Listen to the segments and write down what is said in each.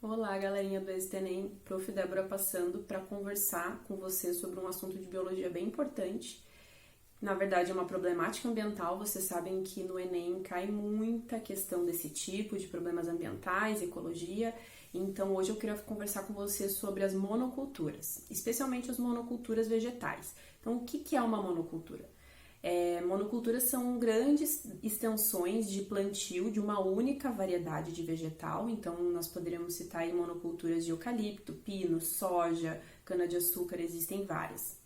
Olá, galerinha do ESTENEM, Prof. Débora passando para conversar com você sobre um assunto de biologia bem importante. Na verdade, é uma problemática ambiental. Vocês sabem que no Enem cai muita questão desse tipo, de problemas ambientais, ecologia. Então, hoje eu queria conversar com você sobre as monoculturas, especialmente as monoculturas vegetais. Então, o que é uma monocultura? Monoculturas são grandes extensões de plantio de uma única variedade de vegetal. Então, nós poderíamos citar aí monoculturas de eucalipto, pino, soja, cana-de-açúcar, existem várias.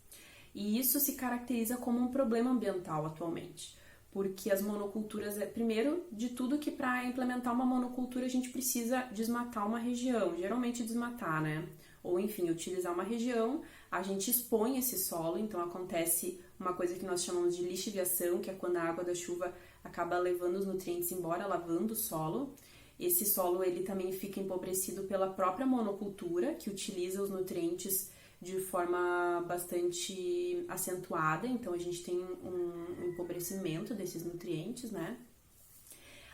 E isso se caracteriza como um problema ambiental atualmente, porque as monoculturas, primeiro de tudo que para implementar uma monocultura a gente precisa desmatar uma região, geralmente desmatar, né? Ou enfim, utilizar uma região, a gente expõe esse solo, então acontece uma coisa que nós chamamos de lixiviação, que é quando a água da chuva acaba levando os nutrientes embora, lavando o solo. Esse solo ele também fica empobrecido pela própria monocultura, que utiliza os nutrientes de forma bastante acentuada, então a gente tem um empobrecimento desses nutrientes, né?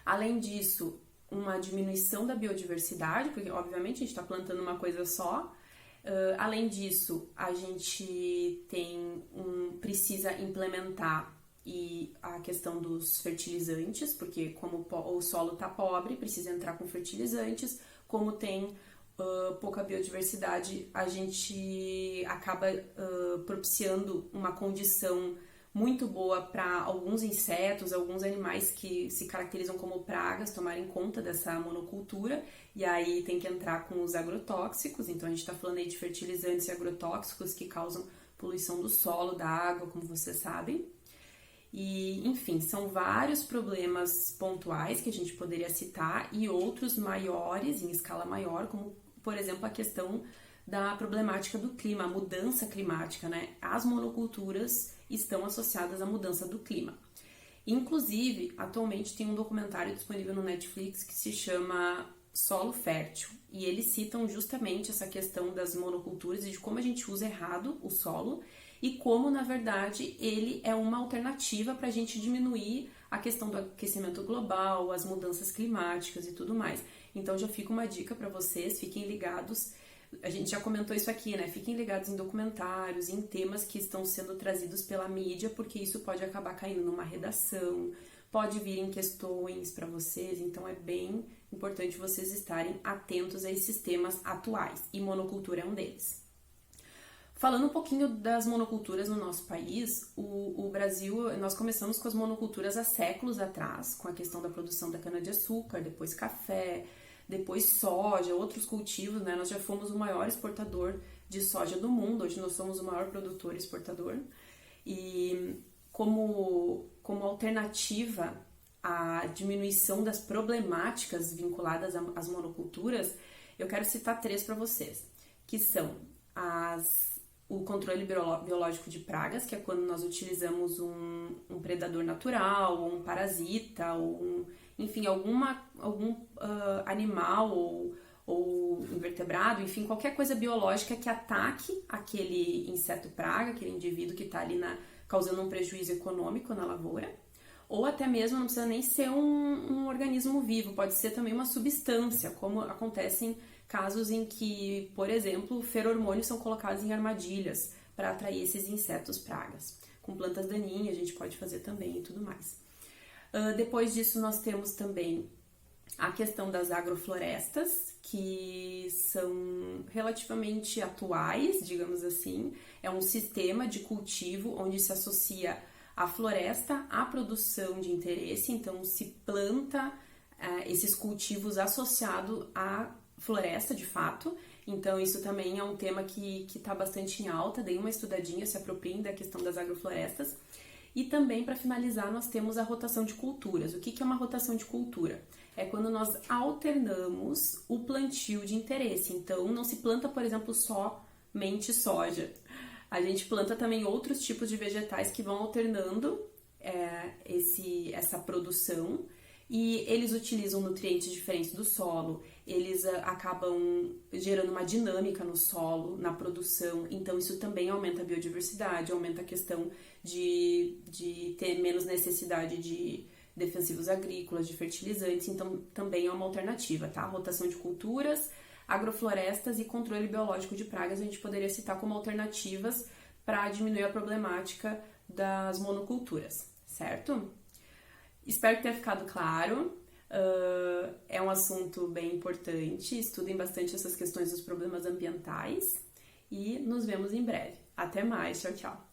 Além disso, uma diminuição da biodiversidade, porque obviamente a gente está plantando uma coisa só. Além disso, a gente precisa implementar a questão dos fertilizantes, porque como o solo está pobre, precisa entrar com fertilizantes. Como tem pouca biodiversidade, a gente acaba propiciando uma condição muito boa para alguns insetos, alguns animais que se caracterizam como pragas tomarem conta dessa monocultura, e aí tem que entrar com os agrotóxicos. Então a gente está falando aí de fertilizantes e agrotóxicos que causam poluição do solo, da água, como vocês sabem. E, enfim, são vários problemas pontuais que a gente poderia citar e outros maiores, em escala maior, como, por exemplo, a questão da problemática do clima, a mudança climática, né? As monoculturas estão associadas à mudança do clima. Inclusive, atualmente tem um documentário disponível no Netflix que se chama Solo Fértil, e eles citam justamente essa questão das monoculturas e de como a gente usa errado o solo e como, na verdade, ele é uma alternativa para a gente diminuir a questão do aquecimento global, as mudanças climáticas e tudo mais. Então já fica uma dica para vocês, fiquem ligados. A gente já comentou isso aqui, né? Fiquem ligados em documentários, em temas que estão sendo trazidos pela mídia, porque isso pode acabar caindo numa redação, pode vir em questões para vocês, então é bem importante vocês estarem atentos a esses temas atuais, e monocultura é um deles. Falando um pouquinho das monoculturas no nosso país, o Brasil, nós começamos com as monoculturas há séculos atrás, com a questão da produção da cana-de-açúcar, depois café, depois soja, outros cultivos, né? Nós já fomos o maior exportador de soja do mundo, hoje nós somos o maior produtor e exportador. E como alternativa à diminuição das problemáticas vinculadas às monoculturas, eu quero citar 3 para vocês, que são o controle biológico de pragas, que é quando nós utilizamos um predador natural, ou um parasita, ou enfim, algum animal ou invertebrado, enfim, qualquer coisa biológica que ataque aquele inseto praga, aquele indivíduo que está ali causando um prejuízo econômico na lavoura. Ou até mesmo, não precisa nem ser um organismo vivo, pode ser também uma substância, como acontece em casos em que, por exemplo, feromônios são colocados em armadilhas para atrair esses insetos pragas. Com plantas daninhas a gente pode fazer também e tudo mais. Depois disso nós temos também a questão das agroflorestas, que são relativamente atuais, digamos assim. É um sistema de cultivo onde se associa a floresta à produção de interesse, então se planta esses cultivos associados à floresta, de fato. Então isso também é um tema que está bastante em alta, deem uma estudadinha, se apropriem da questão das agroflorestas. E também, para finalizar, nós temos a rotação de culturas. O que é uma rotação de cultura? É quando nós alternamos o plantio de interesse. Então, não se planta, por exemplo, somente soja. A gente planta também outros tipos de vegetais que vão alternando essa produção, e eles utilizam nutrientes diferentes do solo, eles acabam gerando uma dinâmica no solo, na produção, então isso também aumenta a biodiversidade, aumenta a questão de ter menos necessidade de defensivos agrícolas, de fertilizantes, então também é uma alternativa, tá? A rotação de culturas, agroflorestas e controle biológico de pragas a gente poderia citar como alternativas para diminuir a problemática das monoculturas, certo? Espero que tenha ficado claro. É um assunto bem importante, estudem bastante essas questões dos problemas ambientais e nos vemos em breve. Até mais, tchau, tchau!